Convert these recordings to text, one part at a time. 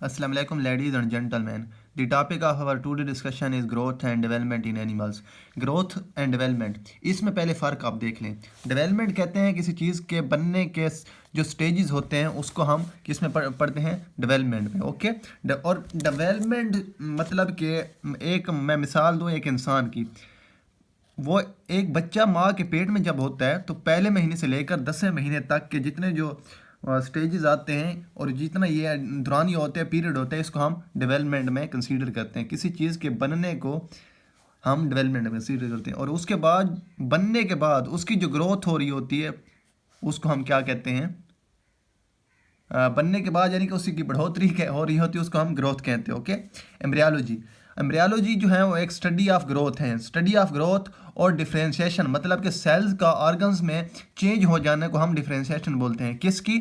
Assalamu alaikum ladies and gentlemen. The topic of our today discussion is growth and development in animals. Growth and development. इसमें पहले फ़र्क आप देख लें. Development कहते हैं किसी चीज़ के बनने के जो स्टेजेस होते हैं उसको हम किस में पढ़ते हैं, डेवलपमेंट में. ओके. और डेवलपमेंट मतलब कि एक मैं मिसाल दूँ एक इंसान की. वो एक बच्चा माँ के पेट में जब होता है तो पहले महीने से लेकर 10वें महीने तक के जितने जो स्टेजेस आते हैं और जितना ये दौरानी होते हैं, पीरियड होते हैं, इसको हम डेवलपमेंट में कंसीडर करते हैं. किसी चीज़ के बनने को हम डेवलपमेंट में कंसीडर करते हैं. और उसके बाद बनने के बाद उसकी जो ग्रोथ हो रही होती है उसको हम क्या कहते हैं, बनने के बाद यानी कि उसी की बढ़ोतरी हो रही होती है उसको हम ग्रोथ कहते हैं. ओके. एम्ब्रियोलॉजी. एम्ब्रियोलॉजी जो है वो एक स्टडी ऑफ ग्रोथ है. स्टडी ऑफ ग्रोथ और डिफ्रेंशिएशन मतलब कि सेल्स का ऑर्गन्स में चेंज हो जाने को हम डिफ्रेंशिएशन बोलते हैं. किसकी?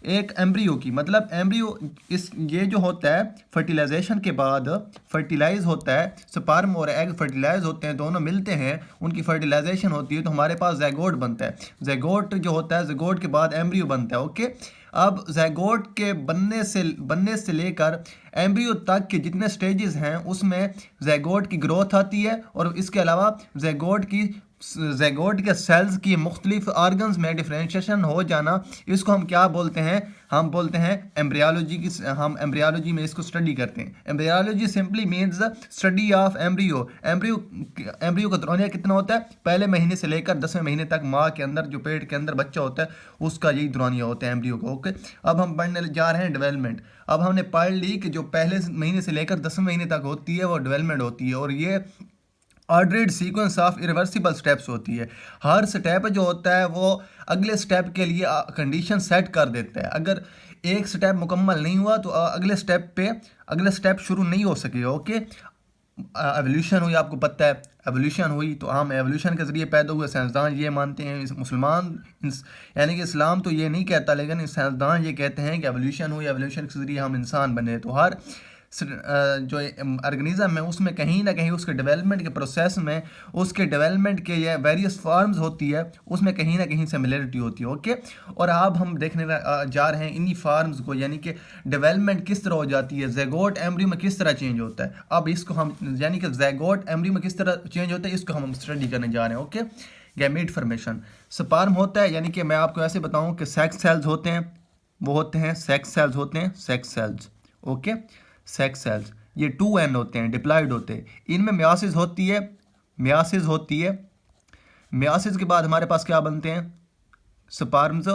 एक एम्ब्रियो की. मतलब एम्ब्रियो इस ये जो होता है फर्टिलाइजेशन के बाद फर्टिलाइज होता है, स्पर्म और एग फर्टिलाइज होते हैं, दोनों मिलते हैं, उनकी फर्टिलाइजेशन होती है तो हमारे पास ज़ैगोट बनता है. ज़ैगोट जो होता है, ज़ैगोट के बाद एम्ब्रियो बनता है. ओके. अब ज़ैगोट के बनने से लेकर एम्ब्रियो तक के जितने स्टेजेस हैं उसमें ज़ैगोट की ग्रोथ आती है और इसके अलावा ज़ैगोट के सेल्स की मुख्तलिफ आर्गन्स में डिफ्रेंशिएशन हो जाना, इसको हम क्या बोलते हैं? हम बोलते हैं एम्ब्रियोलॉजी की. हम एम्ब्रियोलॉजी में इसको स्टडी करते हैं. Embryology simply means study of embryo. Embryo का दौरानिया कितना होता है? पहले महीने से लेकर 10वें महीने तक माँ के अंदर जो पेट के अंदर बच्चा होता है उसका यही दौरानिया होता है एम्ब्रियो का. ओके. अब हम पढ़ने जा रहे हैं डेवलपमेंट. अब हमने पढ़ ली कि जो पहले महीने से लेकर 10वें महीने तक होती है वो डेवलपमेंट होती है और ये ordered sequence of irreversible steps होती है. हर स्टेप जो होता है वो अगले स्टेप के लिए कंडीशन सेट कर देता है. अगर एक स्टेप मुकम्मल नहीं हुआ तो अगले स्टेप शुरू नहीं हो सकेगा. ओके. एवोल्यूशन हुई, आपको पता है एवोल्यूशन हुई तो हम एवोल्यूशन के ज़रिए पैदा हुए. साइंसदान ये मानते हैं, मुसलमान यानी कि इस्लाम तो ये नहीं कहता लेकिन साइंसदान ये कहते हैं कि एवोल्यूशन हुई, एवोल्यूशन के ज़रिए हम इंसान बने. तो हर जो ऑर्गेनिज्म है उसमें कहीं ना कहीं उसके डेवलपमेंट के प्रोसेस में उसके डेवलपमेंट के ये वेरियस फॉर्म्स होती है, उसमें कहीं ना कहीं सिमिलरिटी होती है. ओके. और अब हम देखने जा रहे हैं इन्हीं फॉर्म्स को, यानी कि डेवलपमेंट किस तरह हो जाती है, ज़ैगोट एम्ब्रियो में किस तरह चेंज होता है. अब इसको हम यानी कि ज़ैगोट एम्ब्रियो में किस तरह चेंज होता है इसको हम स्टडी करने जा रहे हैं. ओके. Gamete formation. स्पर्म होता है, यानी कि मैं आपको ऐसे बताऊं कि सेक्स सेल्स होते हैं, वो होते हैं सेक्स सेल्स होते हैं, sex cells. Okay. Sex cells ये 2n होते हैं, डिप्लॉयड होते हैं. इनमें मियासिस होती है. मियासिस के बाद हमारे पास क्या बनते हैं? स्पर्म्स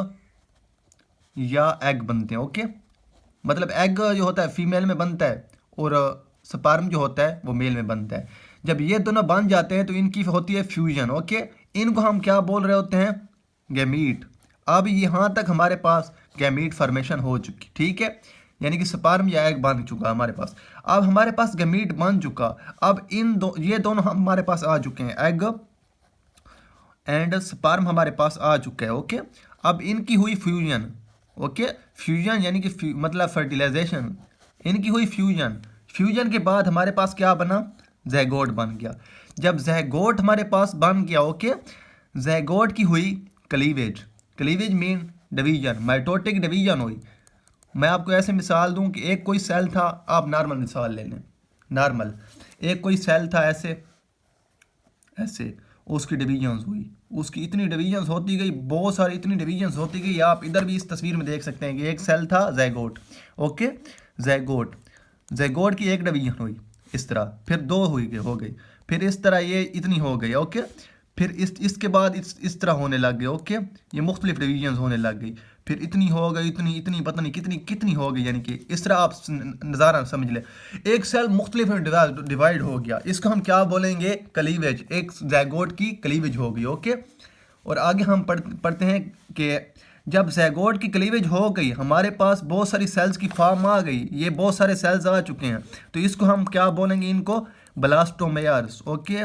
या एग बनते हैं. ओके. मतलब एग जो होता है फीमेल में बनता है और स्पर्म जो होता है वो मेल में बनता है. जब ये दोनों बन जाते हैं तो इनकी होती है फ्यूजन. ओके. इनको हम क्या बोल रहे होते हैं? गैमीट. अब यहाँ तक हमारे पास गैमीट फॉर्मेशन हो चुकी, ठीक है, यानी कि स्पर्म या एग बन चुका हमारे पास. अब हमारे पास गैमीट बन चुका. अब ये दोनों हमारे पास आ चुके हैं, एग एंड स्पर्म हमारे पास आ चुका है. ओके. अब इनकी हुई फ्यूजन. ओके. फ्यूजन यानी कि मतलब फर्टिलाइजेशन. इनकी हुई फ्यूजन के बाद हमारे पास क्या बना? ज़ैगोट बन गया. जब ज़ैगोट हमारे पास बन गया, ओके, ज़ैगोट की हुई cleavage mean division, mitotic division हुई. मैं आपको ऐसे मिसाल दूं कि एक कोई सेल था, आप नॉर्मल मिसाल ले लें, नॉर्मल एक कोई सेल था ऐसे उसकी डिवीजन्स हुई, उसकी इतनी डिवीजन्स होती गई, बहुत सारी इतनी डिवीजन्स होती गई. आप इधर भी इस तस्वीर में देख सकते हैं कि एक सेल था ज़ैगोट. ओके. ज़ैगोट की एक डिवीजन हुई इस तरह, फिर दो हो गई, फिर इस तरह ये इतनी हो गई. ओके. फिर इसके बाद इस तरह होने लग गए. ओके. ये मुख्तलिफ डिवीजन्स होने लग गई, फिर इतनी हो गई, इतनी पता नहीं कितनी हो गई. यानी कि इस तरह आप नज़ारा समझ ले, एक सेल मुख्तलिफ में डिवाइड हो गया. इसको हम क्या बोलेंगे? क्लीवेज. एक ज़ैगोट की क्लीवेज हो गई. ओके. और आगे हम पढ़ते हैं कि जब ज़ैगोट की क्लीवेज हो गई हमारे पास बहुत सारी सेल्स की फॉर्म आ गई, ये बहुत सारे सेल्स आ चुके हैं, तो इसको हम क्या बोलेंगे? इनको ब्लास्टोमेयर्स. ओके.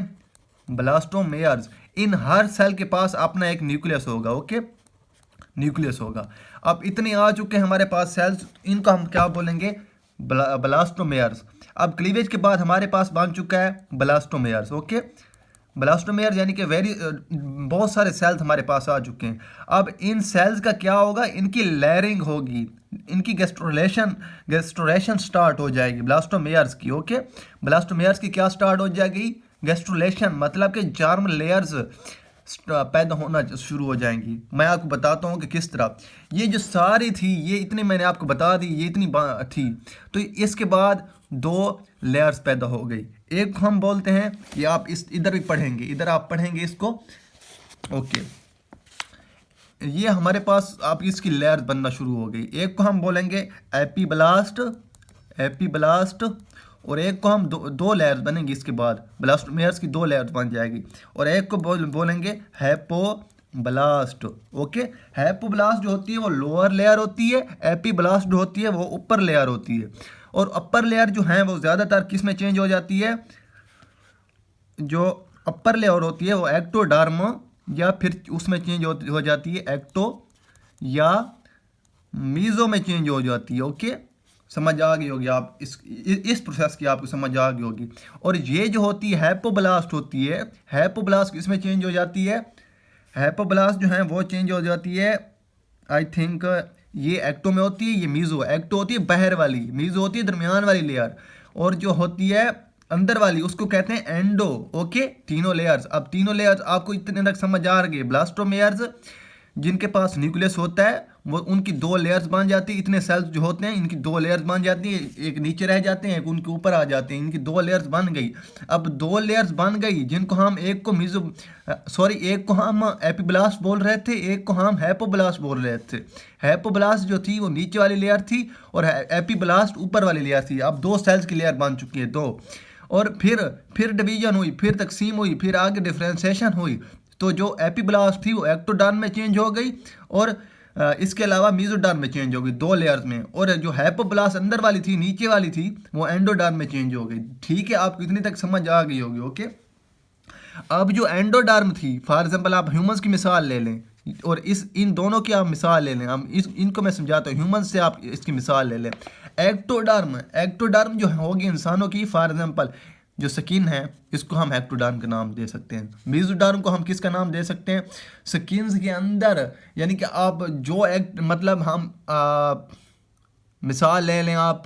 ब्लास्टोमेयर्स. इन हर सेल के पास अपना एक न्यूक्लियस होगा. ओके. न्यूक्लियस होगा. अब इतने आ चुके हैं हमारे पास सेल्स, इनको हम क्या बोलेंगे? ब्लास्टोमेयर्स. अब क्लीवेज के बाद हमारे पास बन चुका है ब्लास्टोमेयर्स. ओके. ब्लास्टोमेयर यानी कि बहुत सारे सेल्स हमारे पास आ चुके हैं। अब इन सेल्स का क्या होगा, इनकी लेयरिंग होगी, इनकी गेस्टोरेशन स्टार्ट हो जाएगी ब्लास्टोमेयर्स की। ओके, ब्लास्टोमेयर्स की क्या स्टार्ट हो जाएगी, गेस्टोलेशन, मतलब कि जर्म लेयर्स पैदा होना शुरू हो जाएंगी। मैं आपको बताता हूँ कि किस तरह। ये जो सारी थी, ये इतनी मैंने आपको बता दी, ये इतनी थी। तो इसके बाद 2 लेयर्स पैदा हो गई। एक को हम बोलते हैं, ये आप इस इधर भी पढ़ेंगे, इधर आप पढ़ेंगे इसको। ओके, ये हमारे पास आप इसकी लेयर बनना शुरू हो गई। एक को हम बोलेंगे एपीब्लास्ट, एपीब्लास्ट, और एक को हम दो लेयर्स बनेंगी इसके बाद, ब्लास्टोमेयर्स की 2 लेयर्स बन जाएगी। और एक को बोलेंगे हैपोब्लास्ट। ओके, हैपोब्लास्ट जो होती है वो लोअर लेयर होती है, एपीब्लास्ट जो होती है वो ऊपर लेयर होती है। और अपर लेयर जो है वो ज़्यादातर किस में चेंज हो जाती है, जो अपर लेयर होती है वो एक्टोडर्म, या फिर उसमें चेंज हो जाती है एक्टो या मीजो में चेंज हो जाती है। ओके, समझ आ गई होगी आप इस प्रोसेस की आपको समझ आ गई होगी। और ये जो होती है हैपोब्लास्ट होती है, हैपोब्लास्ट इसमें चेंज हो जाती है, हैपोब्लास्ट जो है वो चेंज हो जाती है, आई थिंक ये एक्टो में होती है, ये मीजो, एक्टो होती है बाहर वाली, मीजो होती है दरमियान वाली लेयर, और जो होती है अंदर वाली उसको कहते हैं एंडो। ओके, तीनों लेयर्स। अब तीनों लेयर्स आपको इतने तक समझ आ रही है। ब्लास्टोमेयर्स जिनके पास न्यूक्लियस होता है वो उनकी 2 लेयर्स बन जाती है, इतने सेल्स जो होते हैं इनकी 2 लेयर्स बन जाती है, एक नीचे रह जाते हैं, एक उनके ऊपर आ जाते हैं, इनकी 2 लेयर्स बन गई। अब 2 लेयर्स बन गई जिनको हम एक को हम एपीब्लास्ट बोल रहे थे, एक को हम हैपोब्लास्ट बोल रहे थे। हैपोब्लास्ट जो थी वो नीचे वाली लेयर थी और एपीब्लास्ट ऊपर वाली लेयर थी। अब 2 सेल्स की लेयर बन चुकी है, 2। और फिर डिवीजन हुई, फिर तकसीम हुई, फिर आगे डिफ्रेंशिएशन हुई। तो जो एपीब्लास्ट थी वो एक्टोडर्म में चेंज हो गई, और इसके अलावा मीजोडर्म में चेंज हो गई 2 लेयर्स में। और जो हैपोब्लास्ट अंदर वाली थी, नीचे वाली थी, वो एंडोडर्म में चेंज हो गई। ठीक है, आपको इतनी तक समझ आ गई होगी। ओके, अब जो एंडोडर्म थी, फॉर एग्जांपल आप ह्यूमंस की मिसाल ले लें, और इन दोनों की आप मिसाल ले लें, हम इनको मैं समझाता हूँ, ह्यूमंस से आप इसकी मिसाल ले लें। एक्टोडर्म जो होगी इंसानों की, फॉर एग्जांपल जो स्किन है इसको हम एक्टोडर्म का नाम दे सकते हैं। मीजोडर्म को हम किसका नाम दे सकते हैं, स्किन्स के अंदर, यानी कि आप जो मतलब हम मिसाल ले लें, आप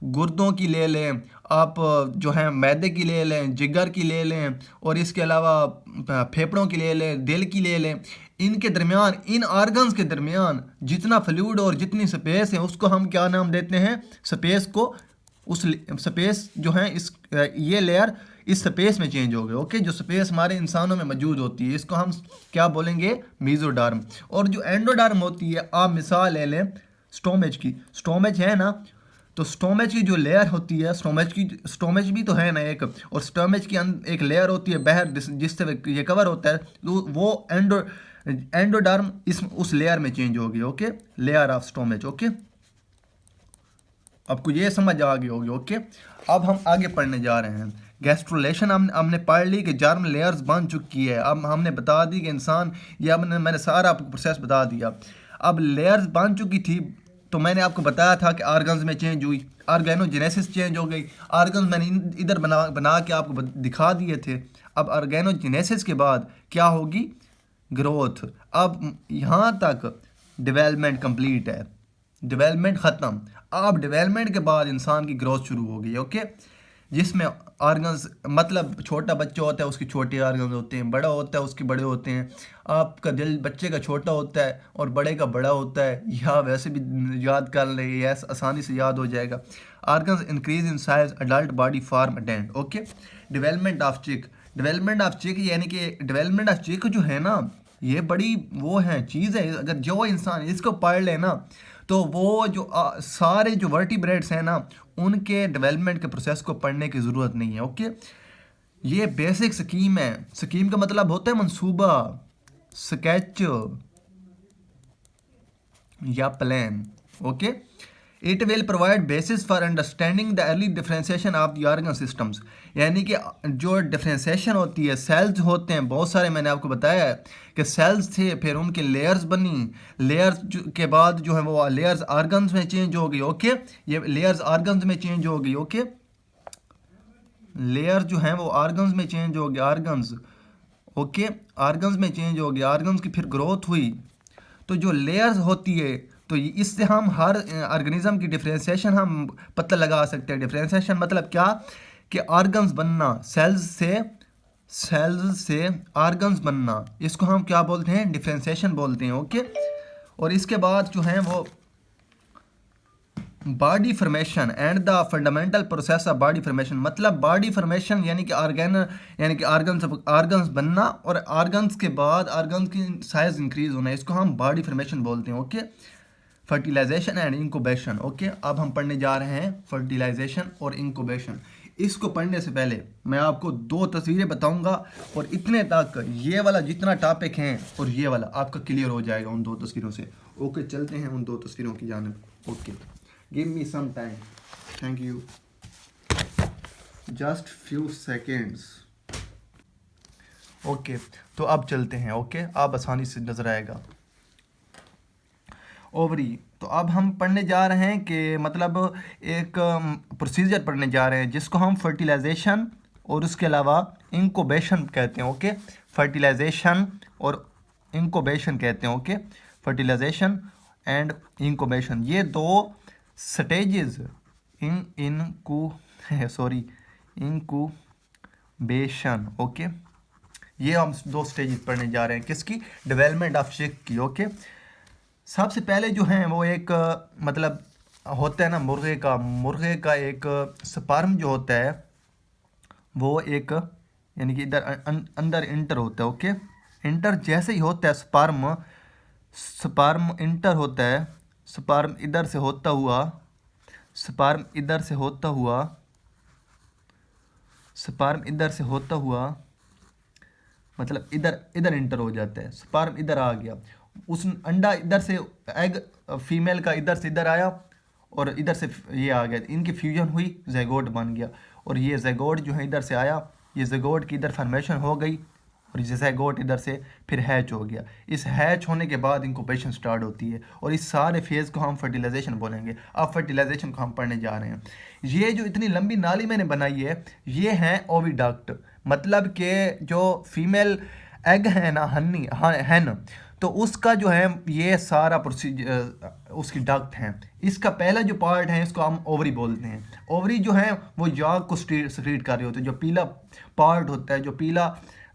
गुर्दों की ले लें, आप जो है मैदे की ले लें, जिगर की ले लें, और इसके अलावा फेफड़ों की ले लें, दिल की ले लें। इनके दरमियान, इन ऑर्गन्स के दरमियान जितना फ्लूइड और जितनी स्पेस है उसको हम क्या नाम देते हैं, स्पेस को, उस स्पेस जो है इस ये लेयर इस स्पेस में चेंज हो गए। ओके, जो स्पेस हमारे इंसानों में मौजूद होती है इसको हम क्या बोलेंगे, मीजोडर्म। और जो एंडोडर्म होती है, आप मिसाल ले लें स्टोमेच की, स्टोमेच है ना, तो स्टोमेच की जो लेयर होती है, स्टोमेच भी तो है ना एक, और स्टोमेच की एक लेयर होती है बाहर जिससे ये कवर होता है, तो वो एंडोडर्म उस लेयर में चेंज होगी। Okay, layer of stomach. Okay, आपको ये समझ आ गई होगी। ओके, अब हम आगे पढ़ने जा रहे हैं। गैस्ट्रोलेशन हमने पढ़ ली कि जर्म लेयर्स बन चुकी है। अब हमने बता दी कि इंसान, या मैंने सारा आपको प्रोसेस बता दिया। अब लेयर्स बन चुकी थी तो मैंने आपको बताया था कि ऑर्गन्स में चेंज हुई, ऑर्गेनोजेनेसिस चेंज हो गई। ऑर्गन्स मैंने इधर बना के आपको दिखा दिए थे। अब ऑर्गेनोजेनेसिस के बाद क्या होगी, ग्रोथ। अब यहाँ तक डेवलपमेंट कंप्लीट है, डेवलपमेंट ख़त्म। अब डेवलपमेंट के बाद इंसान की ग्रोथ शुरू हो गई। ओके, जिसमें ऑर्गन्स, मतलब छोटा बच्चा होता है उसके छोटे ऑर्गन्स होते हैं, बड़ा होता है उसके बड़े होते हैं। आपका दिल बच्चे का छोटा होता है और बड़े का बड़ा होता है, या वैसे भी याद कर ले, ये आसानी से याद हो जाएगा। Organs increase in size, adult body form attend. Okay, development of चिक, यानी कि डेवलपमेंट ऑफ चिक जो है ना, ये बड़ी वो है चीज़ है। अगर जो इंसान इसको पढ़ ले ना, तो वो जो सारे जो वर्टिब्रेट्स हैं ना, उनके डेवलपमेंट के प्रोसेस को पढ़ने की ज़रूरत नहीं है। ओके, ये बेसिक स्कीम है। स्कीम का मतलब होता है मंसूबा, स्केच या plan. Okay, it will provide basis for understanding the early differentiation of the organ systems. यानी कि जो डिफ्रेंसिएशन होती है, सेल्स होते हैं बहुत सारे, मैंने आपको बताया है कि सेल्स थे, फिर उनके लेयर्स बनी, लेयर्स के बाद जो है वो लेयर्स ऑर्गन्स में चेंज हो गई। ओके, ये लेयर्स ऑर्गन्स में चेंज हो गई। ओके, लेयर जो है वो ऑर्गन्स में चेंज हो गई, ऑर्गन्स। ओके, ऑर्गन्स में चेंज हो गया, ऑर्गन्स की फिर ग्रोथ हुई, तो जो लेयर्स होती है, तो इससे हम हर ऑर्गेनिज्म की डिफ्रेंशिएशन हम पता लगा सकते हैं। डिफ्रेंशिएशन मतलब क्या, कि ऑर्गन्स बनना, सेल्स से ऑर्गन्स बनना, इसको हम क्या बोलते हैं, डिफ्रेंशिएशन बोलते हैं। ओके, और इसके बाद जो है वो body formation and the fundamental process of body formation, मतलब बॉडी फॉर्मेशन यानी कि ऑर्गन्स बनना, और ऑर्गन्स के बाद ऑर्गन्स की साइज इंक्रीज होना, इसको हम बॉडी फॉर्मेशन बोलते हैं। Okay, fertilisation and incubation. Okay, अब हम पढ़ने जा रहे हैं फर्टिलाइजेशन और इंक्यूबेशन। इसको पढ़ने से पहले मैं आपको दो तस्वीरें बताऊंगा, और इतने तक ये वाला जितना टॉपिक है और ये वाला आपका क्लियर हो जाएगा उन दो तस्वीरों से। ओके, चलते हैं उन दो तस्वीरों की जानिब। Okay, give me some time, thank you, just few seconds. Okay, तो अब चलते हैं। ओके, आप आसानी से नजर आएगा ओवरी। तो अब हम पढ़ने जा रहे हैं कि मतलब एक प्रोसीजर पढ़ने जा रहे हैं जिसको हम फर्टिलाइजेशन और उसके अलावा इंक्यूबेशन कहते हैं। ओके, फर्टिलाइजेशन और इंक्यूबेशन कहते हैं। ओके, फर्टिलाइजेशन एंड इंक्यूबेशन, ये दो स्टेजेस इंक्यूबेशन। ओके, ये हम दो स्टेजेस पढ़ने जा रहे हैं, किसकी, डेवलपमेंट ऑफ चिक की। ओके, सबसे पहले जो है वो एक मतलब होता है ना मुर्गे का एक स्पर्म जो होता है वो एक यानी कि इधर अंदर इंटर होता है। ओके, इंटर जैसे ही होता है स्पर्म इंटर होता है, स्पर्म इधर से होता हुआ मतलब इधर इंटर हो जाता है, स्पर्म इधर आ गया, उस अंडा इधर से, एग फीमेल का इधर से इधर आया और इधर से ये आ गया, इनकी फ्यूजन हुई, ज़ैगोट बन गया, और ये ज़ैगोट जो है इधर से आया, ये ज़ैगोट की इधर फॉर्मेशन हो गई, और ये ज़ैगोट इधर से फिर हैच हो गया। इस हैच होने के बाद इंक्यूबेशन स्टार्ट होती है, और इस सारे फेज़ को हम फर्टिलाइजेशन बोलेंगे। अब फर्टिलाइजेशन को हम पढ़ने जा रहे हैं। ये जो इतनी लंबी नाली मैंने बनाई है, ये है ओविडक्ट, मतलब कि जो फीमेल एग है ना, हैन, तो उसका जो है ये सारा प्रोसीजर उसकी डक्ट है। इसका पहला जो पार्ट है इसको हम ओवरी बोलते हैं। ओवरी जो है वो याक को सिक्रीट कर रहे होते हैं, जो पीला पार्ट होता है, जो पीला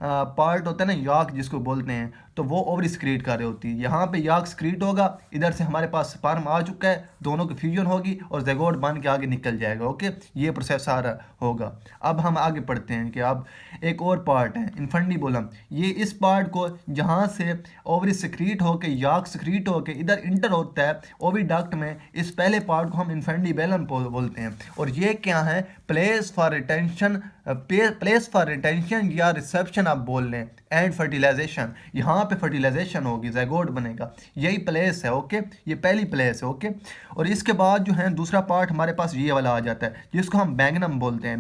पार्ट होता है ना, याक जिसको बोलते हैं, तो वो ओवरी सिक्रीट कर रही होती है। यहाँ पे याक सिक्रीट होगा, इधर से हमारे पास स्पर्म आ चुका है, दोनों की फ्यूजन होगी और ज़ैगोट बन के आगे निकल जाएगा। ओके, ये प्रोसेस सारा होगा। अब हम आगे पढ़ते हैं कि अब एक और पार्ट है इन्फंडिबुलम, ये इस पार्ट को जहाँ से ओवरी सिक्रीट होके याक सिक्रीट होके इधर इंटर होता है ओविडक्ट में, इस पहले पार्ट को हम इन्फंडिबुलम बोलते हैं। और ये क्या है, प्लेस फॉर रिटेंशन या रिसेप्शन आप बोल लें, एंड फर्टिलाइजेशन, यहाँ पे फर्टिलाइजेशन होगी, ज़ैगोट बनेगा, यही प्लेस है। ओके, ये पहली प्लेस है। ओके, और इसके बाद जो है दूसरा पार्ट हमारे पास ये वाला आ जाता है जिसको हम मैग्नम बोलते हैं।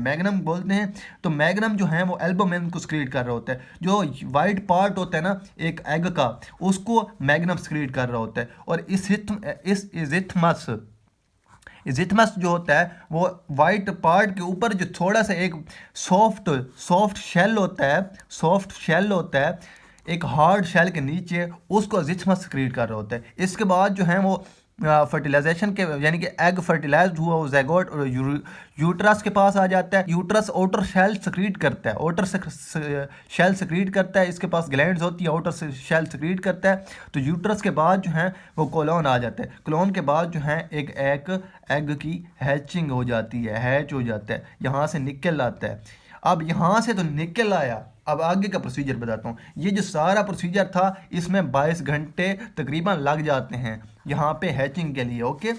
तो मैग्नम जो है वो एल्बुमिन को सिक्रीट कर रहा होता है, जो वाइट पार्ट होता है ना एक एग का, उसको मैग्नम सिक्रीट कर रहा होता है। और इस इजिथमस जो होता है वो वाइट पार्ट के ऊपर जो थोड़ा सा एक सॉफ्ट शेल होता है, एक हार्ड शेल के नीचे, उसको इजिथमस सिक्रीट कर रहा होता है। इसके बाद जो है वो फर्टिलाइजेशन के यानी कि एग फर्टिलाइज्ड हुआ वो ज़ैगोट और यूट्रस के पास आ जाता है। यूट्रस आउटर शेल सिक्रीट करता है, इसके पास ग्लैंड्स होती है, आउटर शेल सिक्रीट करता है। तो यूट्रस के बाद जो है वो कोलोन आ जाता है, कोलोन के बाद जो है एक एग की हैचिंग हो जाती है, हैच हो जाता है, यहाँ से निकल आता है। अब यहाँ से तो निकल आया, अब आगे का प्रोसीजर बताता हूँ। ये जो सारा प्रोसीजर था इसमें 22 घंटे तकरीबन लग जाते हैं यहाँ पे हैचिंग के लिए। ओके,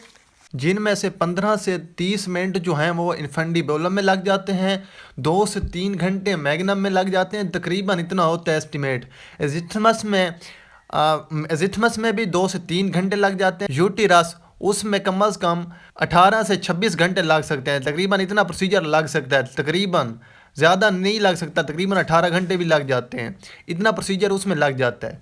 जिनमें से 15 से 30 मिनट जो हैं वो इन्फंडिबुलम में लग जाते हैं, 2 से 3 घंटे मैग्नम में लग जाते हैं, तकरीबन इतना होता है एस्टिमेट। एजिथमस में भी 2 से 3 घंटे लग जाते हैं। यूटिरस उसमें कम अज़ कम 18 से 26 घंटे लग सकते हैं, तकरीबन इतना प्रोसीजर लग सकता है, तकरीबन ज़्यादा नहीं लग सकता, तकरीबन 18 घंटे भी लग जाते हैं, इतना प्रोसीजर उसमें लग जाता है।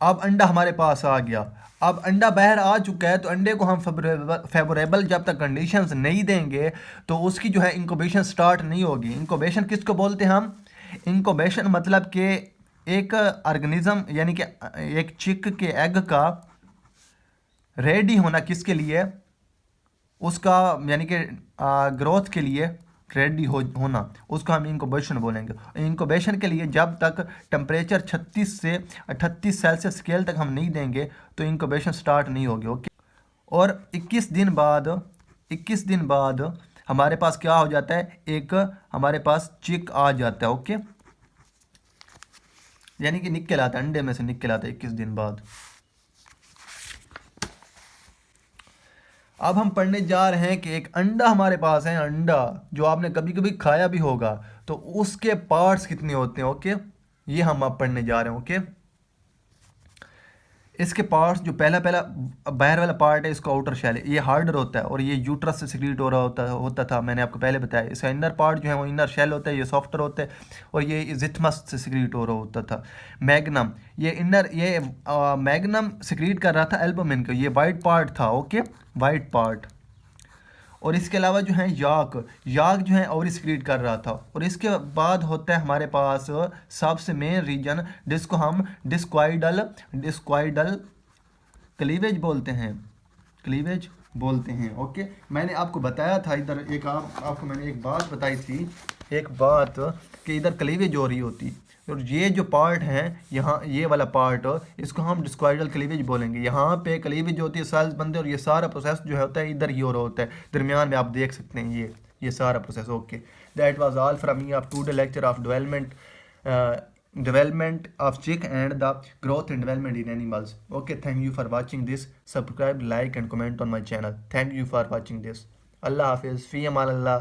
अब अंडा हमारे पास आ गया, अब अंडा बाहर आ चुका है, तो अंडे को हम फेवरेबल जब तक कंडीशंस नहीं देंगे तो उसकी जो है इंक्यूबेशन स्टार्ट नहीं होगी। इंक्यूबेशन किसको बोलते हैं हम, इंक्यूबेशन मतलब कि एक ऑर्गेनिज्म यानी कि एक चिक के एग का रेडी होना किसके लिए, उसका यानी कि ग्रोथ के लिए रेडी होना, उसको हम इंक्यूबेशन बोलेंगे। इंक्यूबेशन के लिए जब तक टेम्परेचर 36 से 38 सेल्सियस स्केल तक हम नहीं देंगे तो इंक्यूबेशन स्टार्ट नहीं होगी। ओके, और 21 दिन बाद हमारे पास क्या हो जाता है, एक हमारे पास चिक आ जाता है। ओके, यानी कि निकल आता है, अंडे में से निकल आता है 21 दिन बाद। अब हम पढ़ने जा रहे हैं कि एक अंडा हमारे पास है, अंडा जो आपने कभी कभी खाया भी होगा, तो उसके पार्ट्स कितने होते हैं। ओके, ये हम अब पढ़ने जा रहे हैं। ओके, इसके पार्ट्स, जो पहला बाहर वाला पार्ट है, इसका आउटर शेल है, ये हार्डर होता है और ये यूट्रस से सिक्रीट हो रहा होता था, मैंने आपको पहले बताया। इसका इनर पार्ट जो है वो इनर शेल होता है, ये सॉफ्टर होता है और ये जिथमस से सिक्रीट हो रहा होता था। मैग्नम, ये मैग्नम सिक्रीट कर रहा था एल्बुमिन को, ये वाइट पार्ट था। Okay, white part. और इसके अलावा जो है याक जो है और सिक्रीट कर रहा था। और इसके बाद होता है हमारे पास सबसे मेन रीजन, जिसको हम डिस्क्वाइडल क्लीवेज बोलते हैं। ओके, मैंने आपको बताया था इधर आपको मैंने एक बात बताई थी, कि इधर क्लीवेज हो रही होती, और ये जो पार्ट है यहाँ, ये वाला पार्ट, इसको हम डिस्क्वाइडल क्लीवेज बोलेंगे। यहाँ पे क्लीवेज होती है, सेल्स बनते हैं, और ये सारा प्रोसेस जो होता है इधर ही हो रहा होता है, दरमियान में आप देख सकते हैं ये सारा process. Okay, that was all from me of today lecture of development of chick and the growth and development in animals. Okay, thank you for watching this. Subscribe, like and comment on my channel. Thank you for watching this. Allah Hafiz, fi amal Allah.